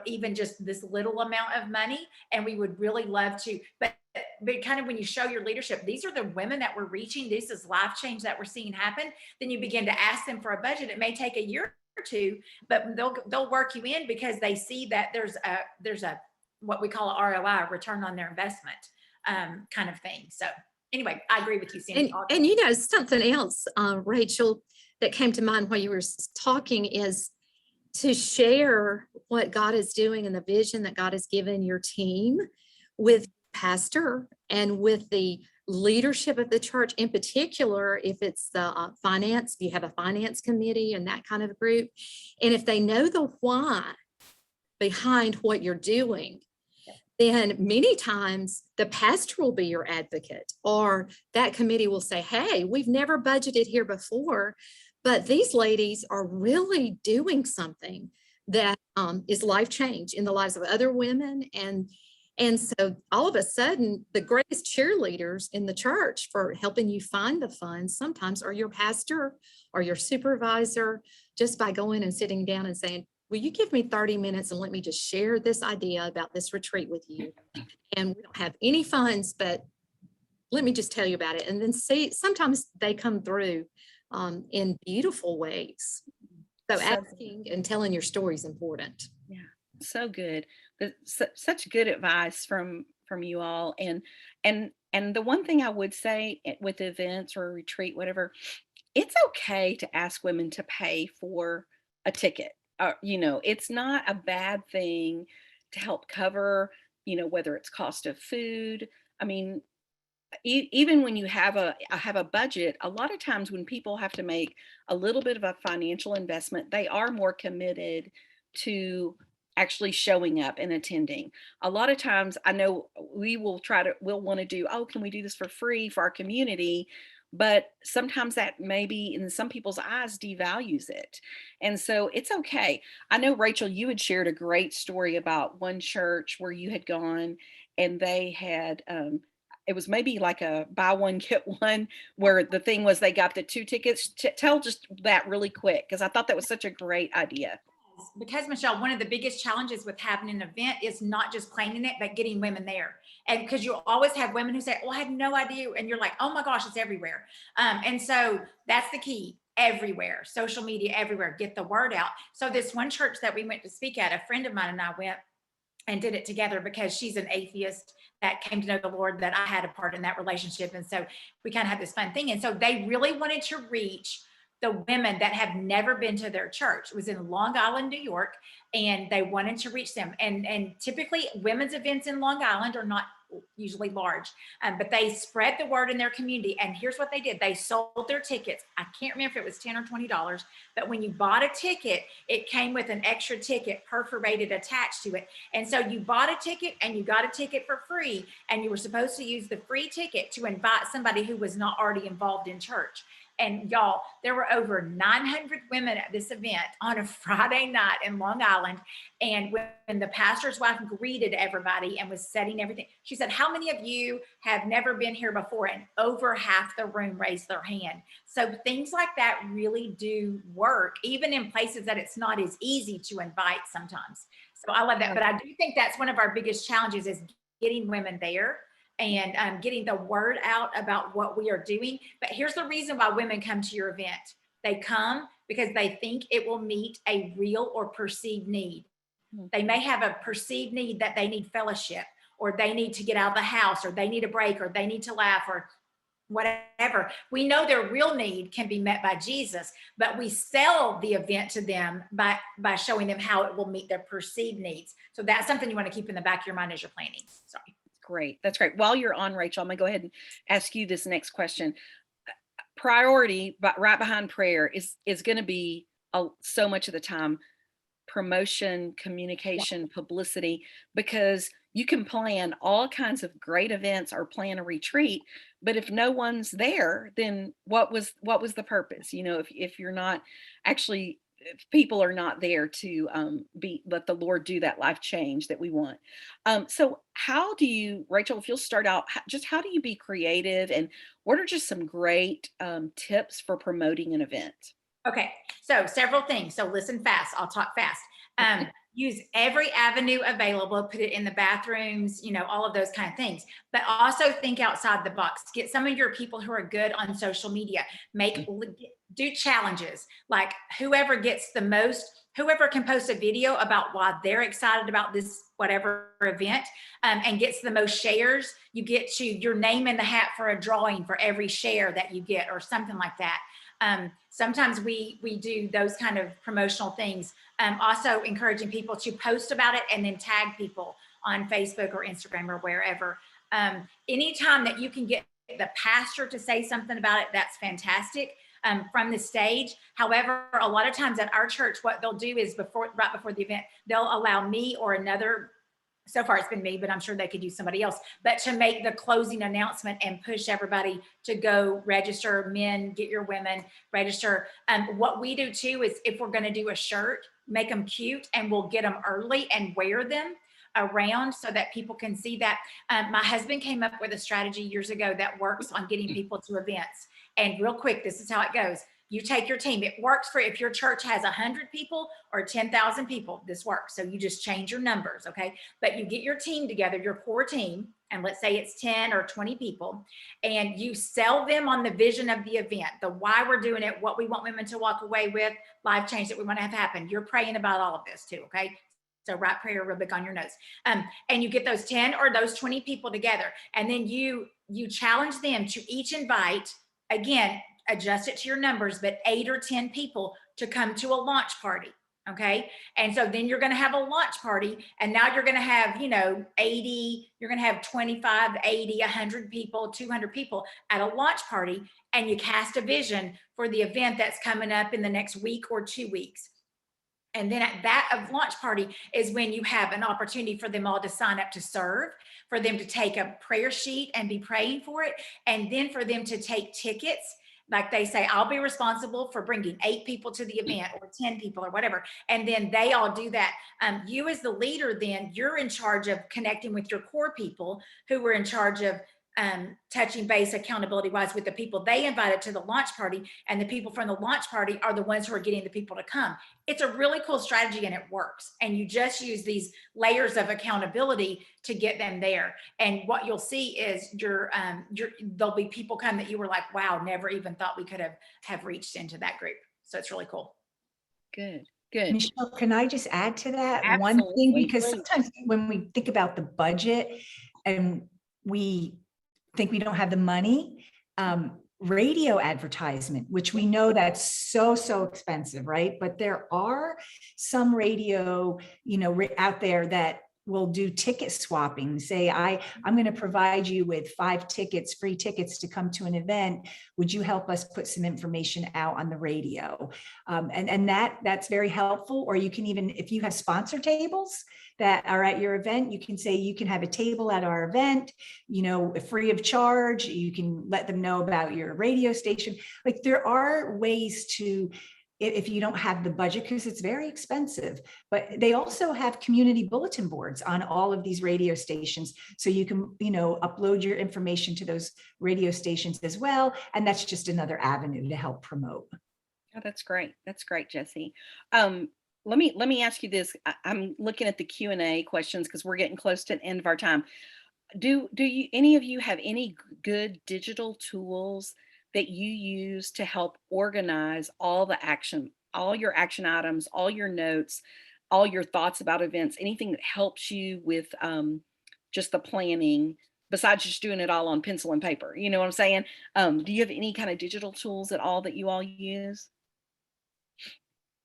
even just this little amount of money, and we would really love to. But but kind of when you show your leadership, these are the women that we're reaching, this is life change that we're seeing happen, then you begin to ask them for a budget. It may take a year or two, but they'll work you in because they see that there's a what we call a ROI, return on their investment, kind of thing. So anyway, I agree with you, Cindy. And you know, something else, Rachel, that came to mind while you were talking is to share what God is doing and the vision that God has given your team with pastor and with the leadership of the church, in particular, if it's the finance, you have a finance committee and that kind of group. And if they know the why behind what you're doing, then many times the pastor will be your advocate, or that committee will say, hey, we've never budgeted here before, but these ladies are really doing something that is life change in the lives of other women. And so all of a sudden, the greatest cheerleaders in the church for helping you find the funds sometimes are your pastor or your supervisor, just by going and sitting down and saying, will you give me 30 minutes and let me just share this idea about this retreat with you? And we don't have any funds, but let me just tell you about it. And then see, sometimes they come through in beautiful ways. So asking and telling your story is important. Yeah, so good. Such good advice from you all. And the one thing I would say with events or a retreat, whatever, it's okay to ask women to pay for a ticket. It's not a bad thing to help cover, whether it's cost of food. I mean, even when you have a budget, a lot of times when people have to make a little bit of a financial investment, they are more committed to actually showing up and attending. A lot of times I know we'll want to do, oh, can we do this for free for our community? But sometimes that maybe in some people's eyes devalues it. And so it's okay. I know, Rachel, you had shared a great story about one church where you had gone and they had, it was maybe like a buy one, get one, where the thing was they got the 2 tickets. Tell just that really quick, because I thought that was such a great idea. Because Michelle, one of the biggest challenges with having an event is not just planning it, but getting women there. And because you'll always have women who say, well, I had no idea. And you're like, oh my gosh, it's everywhere. And so that's the key. Everywhere, social media, everywhere, get the word out. So this one church that we went to speak at, a friend of mine and I went and did it together because she's an atheist that came to know the Lord, that I had a part in that relationship. And so we kind of had this fun thing. And so they really wanted to reach the women that have never been to their church. It was in Long Island, New York, and they wanted to reach them. And typically women's events in Long Island are not usually large, but they spread the word in their community. And here's what they did. They sold their tickets. I can't remember if it was $10 or $20, but when you bought a ticket, it came with an extra ticket perforated attached to it. And so you bought a ticket and you got a ticket for free, and you were supposed to use the free ticket to invite somebody who was not already involved in church. And y'all, there were over 900 women at this event on a Friday night in Long Island. And when the pastor's wife greeted everybody and was setting everything, she said, how many of you have never been here before? And over half the room raised their hand. So things like that really do work, even in places that it's not as easy to invite sometimes. So I love that. But I do think that's one of our biggest challenges, is getting women there and getting the word out about what we are doing. But here's the reason why women come to your event. They come because they think it will meet a real or perceived need. They may have a perceived need that they need fellowship, or they need to get out of the house, or they need a break, or they need to laugh, or whatever. We know their real need can be met by Jesus, but we sell the event to them by showing them how it will meet their perceived needs. So that's something you want to keep in the back of your mind as you're planning. Sorry. Great. That's great. While you're on, Rachel, I'm going to go ahead and ask you this next question. Priority, but right behind prayer is going to be so much of the time promotion, communication, publicity, because you can plan all kinds of great events or plan a retreat, but if no one's there, then what was the purpose? If you're not actually, if people are not there to let the Lord do that life change that we want. So how do you, Rachel, if you'll start out, just how do you be creative, and what are just some great tips for promoting an event? Okay, so several things. So listen fast. I'll talk fast. use every avenue available, put it in the bathrooms, all of those kind of things. But also think outside the box. Get some of your people who are good on social media. Do challenges, like whoever can post a video about why they're excited about this whatever event, and gets the most shares, you get your name in the hat for a drawing for every share that you get, or something like that. Sometimes we do those kind of promotional things. Also encouraging people to post about it and then tag people on Facebook or Instagram or wherever. Anytime that you can get the pastor to say something about it, that's fantastic. From the stage. However, a lot of times at our church, what they'll do is right before the event, they'll allow me or another, so far it's been me, but I'm sure they could use somebody else, but to make the closing announcement and push everybody to go register. Men, get your women, register. What we do too is, if we're going to do a shirt, make them cute, and we'll get them early and wear them around so that people can see that. My husband came up with a strategy years ago that works on getting people to events. And real quick, this is how it goes. You take your team. It works for if your church has 100 people or 10,000 people, this works. So you just change your numbers, okay? But you get your team together, your core team, and let's say it's 10 or 20 people, and you sell them on the vision of the event, the why we're doing it, what we want women to walk away with, life change that we want to have happen. You're praying about all of this too, okay? So write prayer real big on your notes. And you get those 10 or those 20 people together, and then you challenge them to each invite, again, adjust it to your numbers, but 8 or 10 people to come to a launch party. Okay. And so then you're going to have a launch party, and now you're going to have, 80, you're going to have 25, 80, 100 people, 200 people at a launch party, and you cast a vision for the event that's coming up in the next week or 2 weeks. And then at that launch party is when you have an opportunity for them all to sign up to serve, for them to take a prayer sheet and be praying for it, and then for them to take tickets. Like they say, I'll be responsible for bringing 8 people to the event, or 10 people, or whatever. And then they all do that. You as the leader, then you're in charge of connecting with your core people, who were in charge of touching base accountability wise with the people they invited to the launch party, and the people from the launch party are the ones who are getting the people to come. It's a really cool strategy, and it works. And you just use these layers of accountability to get them there. And what you'll see is there'll be people come that you were like, wow, never even thought we could have reached into that group. So it's really cool. Good. Good. Michelle, can I just add to that Absolutely. one thing? Because sometimes when we think about the budget and we think we don't have the money, radio advertisement, which we know that's so expensive, right? But there are some radio, out there that will do ticket swapping. Say, I'm going to provide you with 5 tickets, free tickets to come to an event. Would you help us put some information out on the radio? And that's very helpful. Or you can even, if you have sponsor tables that are at your event, you can say, you can have a table at our event, free of charge. You can let them know about your radio station. Like, there are ways to, if you don't have the budget, because it's very expensive, but they also have community bulletin boards on all of these radio stations. So you can, upload your information to those radio stations as well. And that's just another avenue to help promote. Oh, that's great. That's great, Jessie. Let me ask you this. I'm looking at the Q&A questions because we're getting close to the end of our time. Do you, any of you have any good digital tools that you use to help organize all your action items, all your notes, all your thoughts about events, anything that helps you with just the planning, besides just doing it all on pencil and paper? You know what I'm saying? Do you have any kind of digital tools at all that you all use?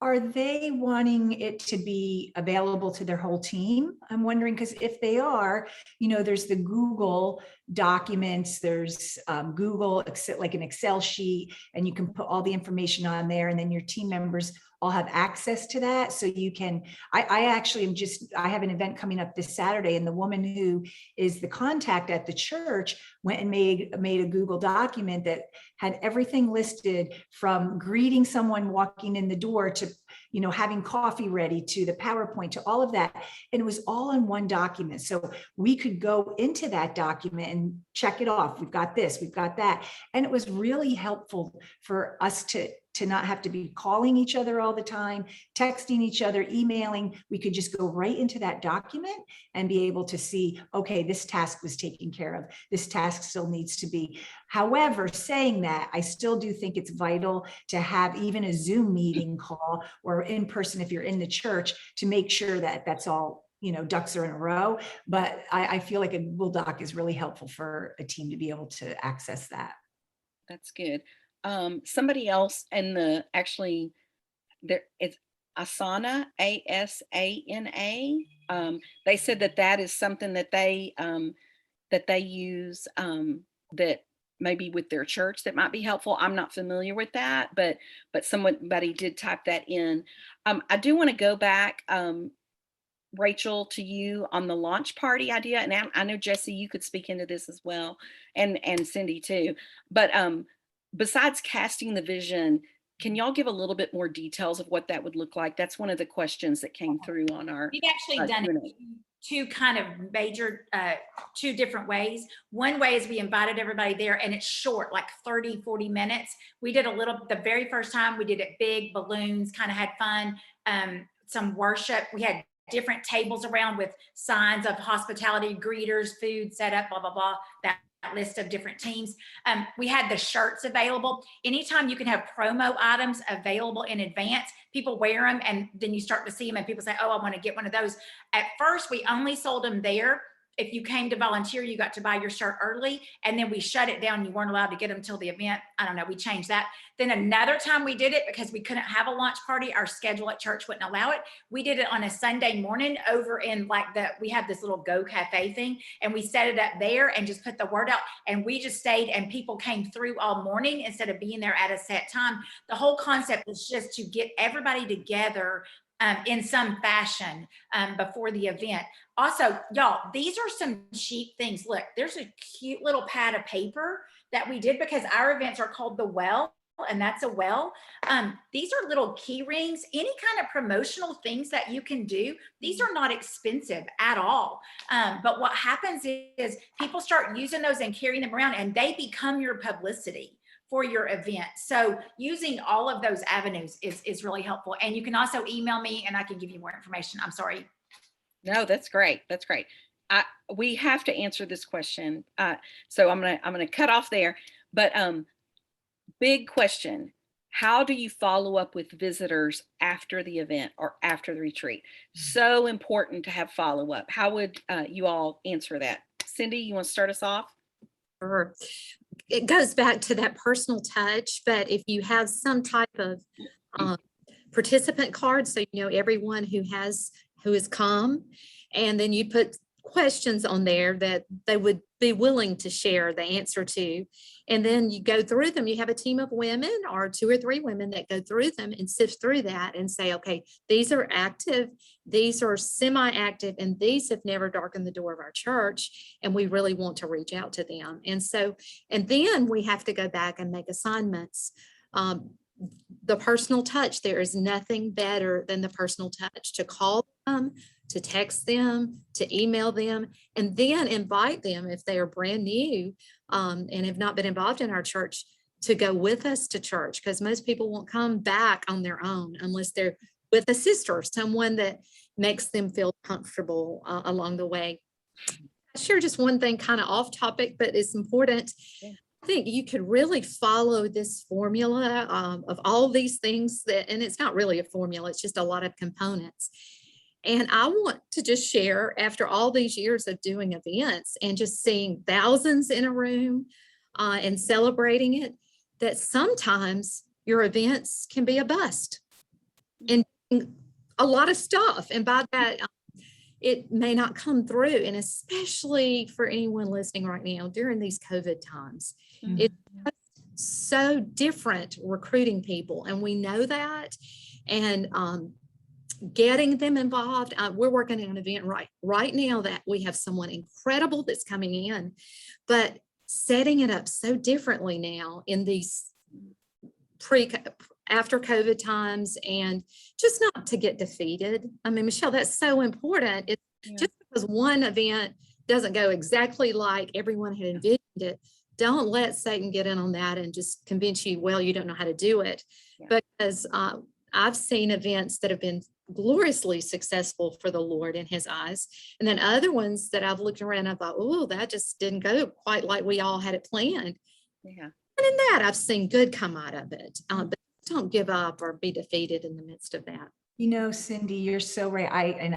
Are they wanting it to be available to their whole team? I'm wondering, because if they are, there's the Google documents, there's Google, like an Excel sheet, and you can put all the information on there, and then your team members all have access to that. So you can, I actually I have an event coming up this Saturday, and the woman who is the contact at the church went and made a Google document that had everything listed, from greeting someone walking in the door to, having coffee ready, to the PowerPoint, to all of that. And it was all in one document. So we could go into that document and check it off. We've got this, we've got that. And it was really helpful for us to to not have to be calling each other all the time, texting each other, emailing. We could just go right into that document and be able to see, okay, this task was taken care of. This task still needs to be. However, saying that, I still do think it's vital to have even a Zoom meeting call or in person if you're in the church, to make sure that that's all, ducks are in a row. But I feel like a Google Doc is really helpful for a team to be able to access that. That's good. Somebody else actually there, it's Asana, ASANA. They said that is something that they use, that maybe with their church that might be helpful. I'm not familiar with that, but somebody did type that in. I do want to go back, Rachel, to you on the launch party idea. And I know, Jesse, you could speak into this as well, and Cindy too. But besides casting the vision, can y'all give a little bit more details of what that would look like? That's one of the questions that came through on our. We've actually done it two kind of major, two different ways. One way is we invited everybody there, and it's short, like 30, 40 minutes. We did the very first time we did it big, balloons, kind of had fun, some worship. We had different tables around with signs of hospitality, greeters, food set up, blah, blah, blah, that list of different teams. We had the shirts available. Anytime you can have promo items available in advance, people wear them, and then you start to see them and people say, oh, I want to get one of those. At first, we only sold them there. If you came to volunteer, you got to buy your shirt early, and then we shut it down. You weren't allowed to get them till the event. I don't know, we changed that. Then another time we did it, because we couldn't have a launch party, our schedule at church wouldn't allow it. We did it on a Sunday morning over in we have this little Go Cafe thing, and we set it up there and just put the word out, and we just stayed, and people came through all morning instead of being there at a set time. The whole concept was just to get everybody together in some fashion before the event. Also, y'all, these are some cheap things. Look, there's a cute little pad of paper that we did, because our events are called The Well, and that's a well. These are little key rings, any kind of promotional things that you can do. These are not expensive at all. But what happens is people start using those and carrying them around, and they become your publicity for your event. So using all of those avenues is really helpful. And you can also email me and I can give you more information. I'm sorry. No, that's great. That's great. We have to answer this question. So I'm gonna cut off there. But big question. How do you follow up with visitors after the event or after the retreat? So important to have follow-up. How would you all answer that? Cindy, you want to start us off? Sure. It goes back to that personal touch, but if you have some type of participant card, so you know everyone who has come, and then you put questions on there that they would be willing to share the answer to, and then you go through them. You have a team of women or 2 or 3 women that go through them and sift through that and say, okay, these are active, these are semi-active, and these have never darkened the door of our church, and we really want to reach out to them. And then we have to go back and make assignments. The personal touch, there is nothing better than the personal touch, to call them, to text them, to email them, and then invite them, if they are brand new and have not been involved in our church, to go with us to church, because most people won't come back on their own unless they're with a sister or someone that makes them feel comfortable along the way. I'll share just one thing kind of off topic, but it's important. Yeah. I think you could really follow this formula of all these things and it's not really a formula, it's just a lot of components. And I want to just share, after all these years of doing events and just seeing thousands in a room and celebrating it, that sometimes your events can be a bust and a lot of stuff. And by that, it may not come through. And especially for anyone listening right now during these COVID times, it's so different recruiting people. And we know that. And getting them involved. We're working on an event right now that we have someone incredible that's coming in, but setting it up so differently now in these after COVID times, and just not to get defeated. I mean, Michelle, that's so important. It's just because one event doesn't go exactly like everyone had envisioned it, don't let Satan get in on that and just convince you, well, you don't know how to do it. Yeah. Because I've seen events that have been gloriously successful for the Lord in his eyes. And then other ones that I've looked around, I thought, oh, that just didn't go quite like we all had it planned. Yeah. And in that, I've seen good come out of it. But don't give up or be defeated in the midst of that. You know, Cindy, you're so right.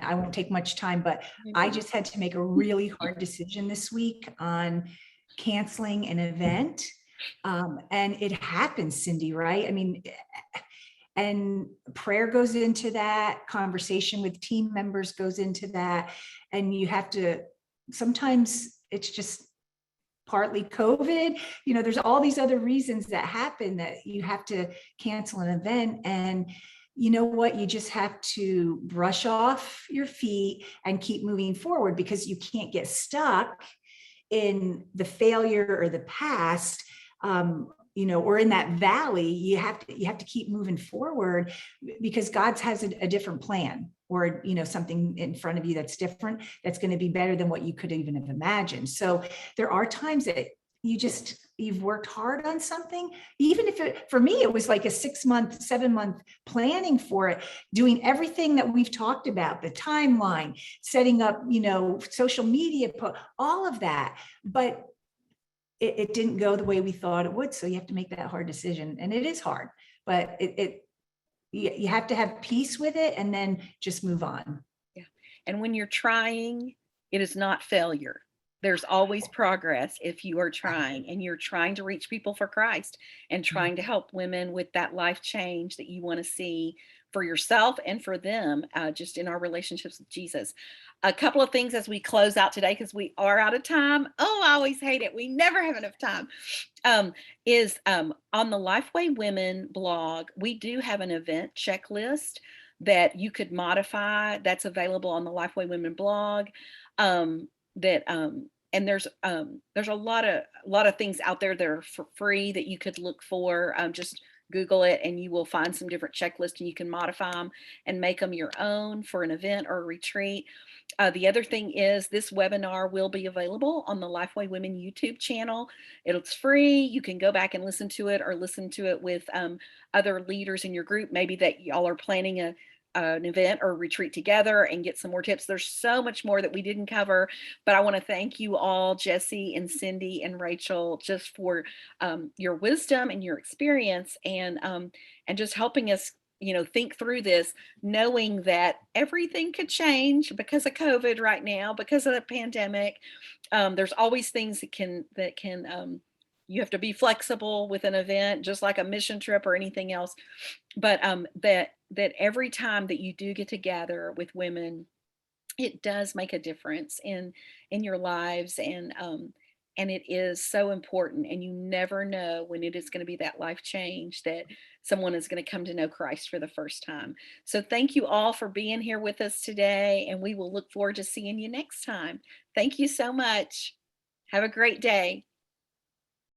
I won't take much time, but I just had to make a really hard decision this week on canceling an event. And it happens, Cindy, right? I mean, and prayer goes into that, conversation with team members goes into that. And you have to, sometimes it's just partly COVID, you know, there's all these other reasons that happen that you have to cancel an event. And you know what, you just have to brush off your feet and keep moving forward, because you can't get stuck in the failure or the past, you know, or in that valley. You have to keep moving forward, because God has a different plan, or, you know, something in front of you that's different, that's going to be better than what you could even have imagined. So there are times that you've worked hard on something, even if for me, it was like a 6-month, 7-month planning for it, doing everything that we've talked about, the timeline, setting up, you know, social media, all of that. But it didn't go the way we thought it would. So you have to make that hard decision, and it is hard, but you have to have peace with it and then just move on. Yeah. And when you're trying, it is not failure. There's always progress if you are trying, and you're trying to reach people for Christ and trying to help women with that life change that you want to see for yourself and for them, just in our relationships with Jesus. A couple of things as we close out today, because we are out of time. Oh, I always hate it. We never have enough time. Is on the Lifeway Women blog, we do have an event checklist that you could modify. That's available on the Lifeway Women blog. And there's a lot of things out there that are for free that you could look for. Just Google it and you will find some different checklists, and you can modify them and make them your own for an event or a retreat. The other thing is, this webinar will be available on the Lifeway Women YouTube channel. It's free. You can go back and listen to it, or listen to it with other leaders in your group, maybe that y'all are planning an event or a retreat together, and get some more tips. There's so much more that we didn't cover, but I want to thank you all, Jesse and Cindy and Rachel, just for your wisdom and your experience, and just helping us, you know, think through this, knowing that everything could change because of COVID right now, because of the pandemic. There's always things that can you have to be flexible with an event, just like a mission trip or anything else. But that every time that you do get together with women, it does make a difference in your lives, and it is so important. And you never know when it is going to be that life change that someone is going to come to know Christ for the first time. So thank you all for being here with us today, and we will look forward to seeing you next time. Thank you so much. Have a great day.